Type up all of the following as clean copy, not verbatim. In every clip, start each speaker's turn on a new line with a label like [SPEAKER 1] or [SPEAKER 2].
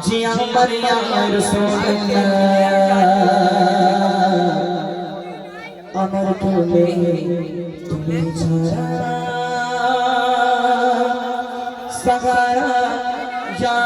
[SPEAKER 1] जिया मरिया रसूलुल्लाह अमर तुमे तुम्हें छाड़ा सगाया या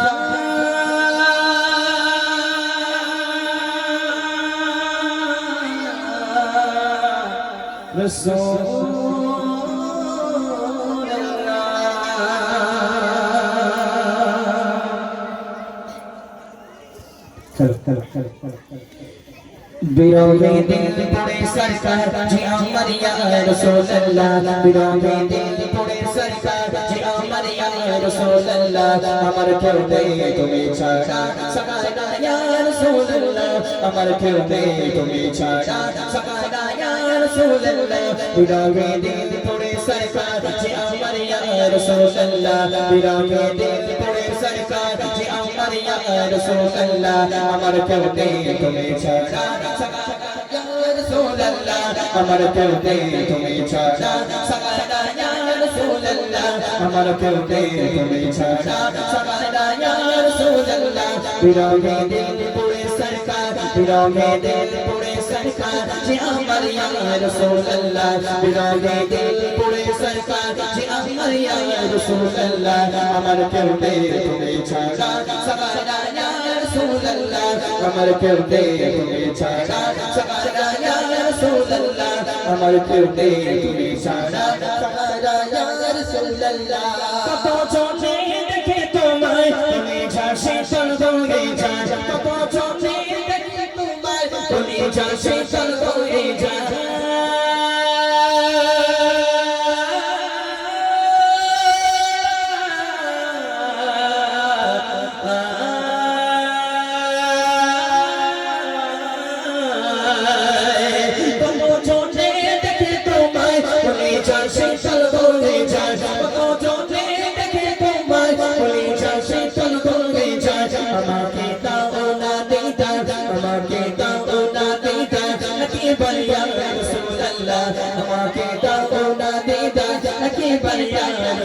[SPEAKER 1] बिरोगे दिल पुरे सरकार जिया मरिया रसूलुल्लाह बिरोगे दिल पुरे सरकार जिया मरिया रसूलुल्लाह अमर क्यों दे तुम्हें छाड़ा सगाना या रसूलुल्लाह अमर क्यों दे तुम्हें छाड़ा सगाना या रसूलुल्लाह बिरोगे दिल पुरे सरकार जिया मरिया रसूलुल्लाह बिरोगे दिल पुरे सरकार जिया मरिया रसूलुल्लाह अमर क्यों दे तुम्हें छाड़ा अमर क्यों दे तुम्हें छाड़ा सगाना या रसूलुल्लाह अमर क्यों दे तुम्हें छाड़ा सगाना या रसूलुल्लाह बिरोगे दिल पुरे सरकार बिरोगे दिल पुरे सरकार जिया मरिया रसूलुल्लाह बिरोगे दिल पुरे सरकार जिया मरिया रसूलुल्लाह अमर क्यों दे तुम्हें छाड़ा सगाना या रसूलुल्लाह अमर क्यों दे तुम्हें छाड़ा सगाना या रसूलुल्लाह अमर क्यों दे तुम्हें छाड़ा सगाना या रसूलुल्लाह कतो छोटे देखे तुम्हें तुम्हें झांसे चल दोगे जा कतो छोटे देखे तुम्हें तुम्हें झांसे चल दोगे जा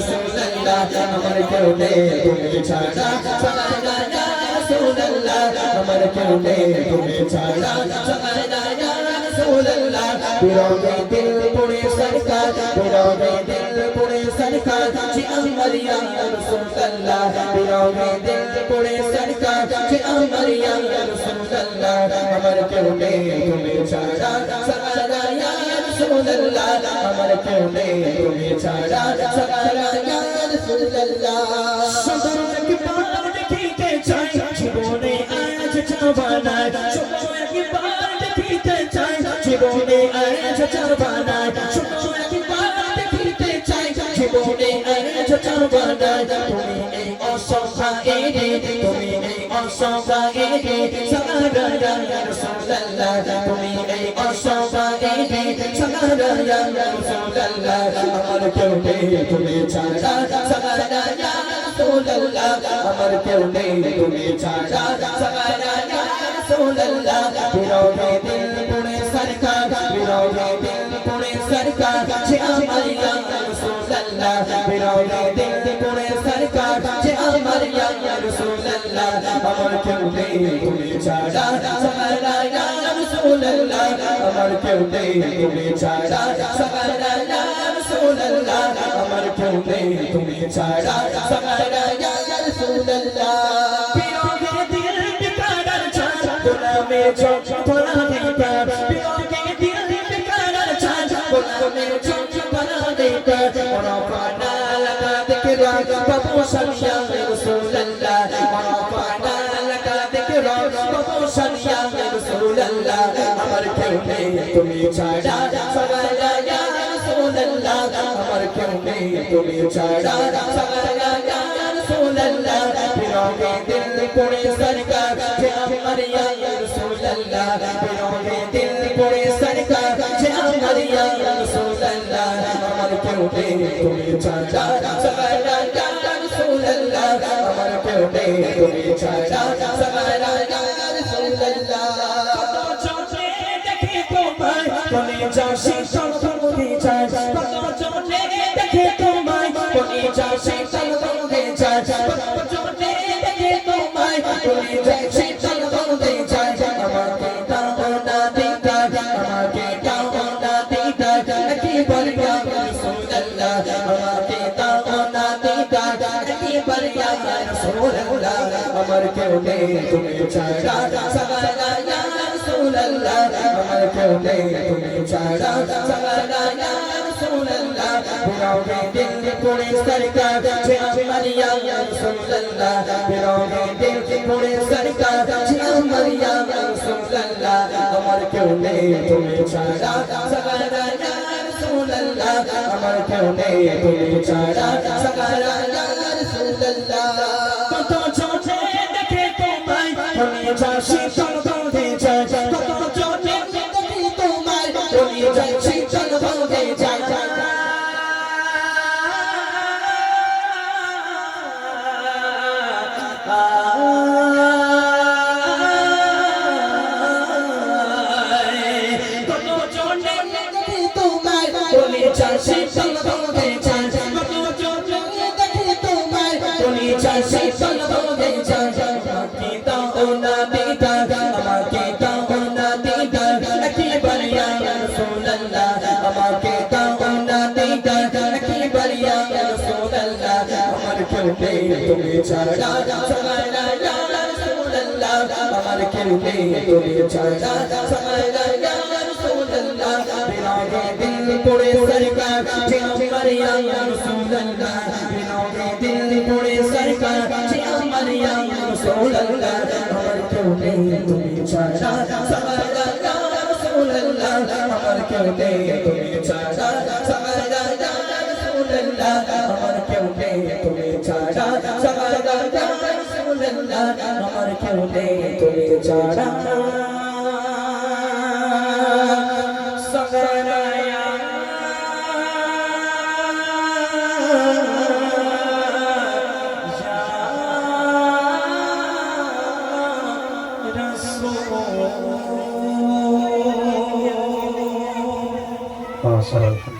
[SPEAKER 1] अमर क्यों दे तुम्हें छाड़ा सगाना या रसूलुल्लाह अमर क्यों दे तुम्हें छाड़ा सगाना या रसूलुल्लाह बिरोगे दिल पुरे सरकार बिरोगे दिल पुरे सरकार जिया मरिया रसूलुल्लाह बिरोगे दिल पुरे सरकार जिया मरिया रसूलुल्लाह अमर क्यों दे तुम्हें छाड़ा सगाना या रसूलुल्लाह अमर क्यों दे तुम्हें छाड़ा सगाना या सदर की बात देखते जाए जीवने आज जवाना सुनो की बात देखते जाए जीवने आज जवाना सुनो की बात देखते जाए जीवने आज जवाना तुम्हें असंभा एरे तुम्हें असंभा एरे सगाना या रसूलुल्लाह तुम्हें असंभा एरे सगाना या रसूलुल्लाह अमर क्यों दे तुम्हें छाड़ा सगाना या रसूलुल्लाह अमर क्यों दे तुम्हें छाड़ा सगाना या रसूलुल्लाह बिरोगे दिल पुरे सरकार बिरोगे दिल पुरे सरकार जिया मरिया रसूलुल्लाह बिरोगे दिल पुरे सरकार जिया मरिया रसूलुल्लाह अमर क्यों दे तुम्हें छाड़ा सगाना या रसूलुल्लाह अमर क्यों दे तुम्हें छाड़ा सगाना या रसूलुल्लाह अमर क्यों दे तुम्हें छाड़ा सगाना या रसूलुल्लाह बिरोगे दिल बेकार छाड़ा गुलाम जो थोड़ा देकर बिरोगे दिल बेकार छाड़ा गुलाम जो थोड़ा देकर और पाना लगा दिकरा बाबू सनिया रसूलुल्लाह और पाना लगा दिकरा बाबू सनिया रसूलुल्लाह अमर क्यों दे तुम्हें छाड़ा सगाना या रसूलुल्लाह अमर क्यों दे तुम्हें छाड़ा सगाना या रसूलुल्लाह बिरोगे दिल पुरे सरकार जिया मरिया रसूलुल्लाह बिरोगे दिल पुरे सरकार जिया मरिया रसूलुल्लाह अमर क्यों दे तुम्हें छाड़ा सगाना या रसूलुल्लाह अमर क्यों दे तुम्हें छाड़ा सगाना या रसूलुल्लाह देखे तुम्हें झांसे चल दोगे जा জনে দেখে তোমায় ভুলে যায় শীতল বলতে চায় আমাকে দাও না দিতা আমাকে দাও না দিতা একবার ইয়া রাসূলুল্লাহ আমাকে দাও না দিতা একবার ইয়া রাসূলুল্লাহ আমার কেউ নেই তুমি ছাড়া সাগারা ইয়া রাসূলুল্লাহ আমার কেউ নেই তুমি ছাড়া সাগারা ইয়া রাসূলুল্লাহ বিরোগে দিল পড়ে সরকার যে আমার ইয়া রাসূলুল্লাহ বিরোগে দিল পড়ে সরকার যে আমার ইয়া রাসূলুল্লাহ আমার কেউ নেই তুমি ছাড়া সাগারা ইয়া রাসূলুল্লাহ আমার কেউ নেই তুমি ছাড়া সাগারা ইয়া রাসূলুল্লাহ কত চোখে দেখে তোমায় আমি যাচ্ছি চল বলতে চাই কত চোখে দেখে তোমায় আমি যাচ্ছি চল বলতে চাই শীতল বলতে চায় আমাকে দাও না দিতা আমাকে দাও না দিতা একবার ইয়া রাসূলুল্লাহ আমাকে দাও না দিতা একবার ইয়া রাসূলুল্লাহ আমার কেউ নেই তুমি ছাড়া সাগারা ইয়া রাসূলুল্লাহ আমার কেউ নেই তুমি ছাড়া সাগারা ইয়া রাসূলুল্লাহ বিরোগে দিল পড়ে সরকার যে আমার ইয়া রাসূলুল্লাহ বিরোগে দিল পড়ে সরকার যে আমার ইয়া রাসূলুল্লাহ আমার কেউ নেই তুমি ছাড়া সাগারা ইয়া রাসূলুল্লাহ আমার কেউ নেই তুমি ছাড়া সাগারা ইয়া রাসূলুল্লাহ আমার কেউ নেই তুমি ছাড়া সাগারা ইয়া রাসূলুল্লাহ আমার কেউ নেই তুমি ছাড়া সাগারা ইয়া রাসূল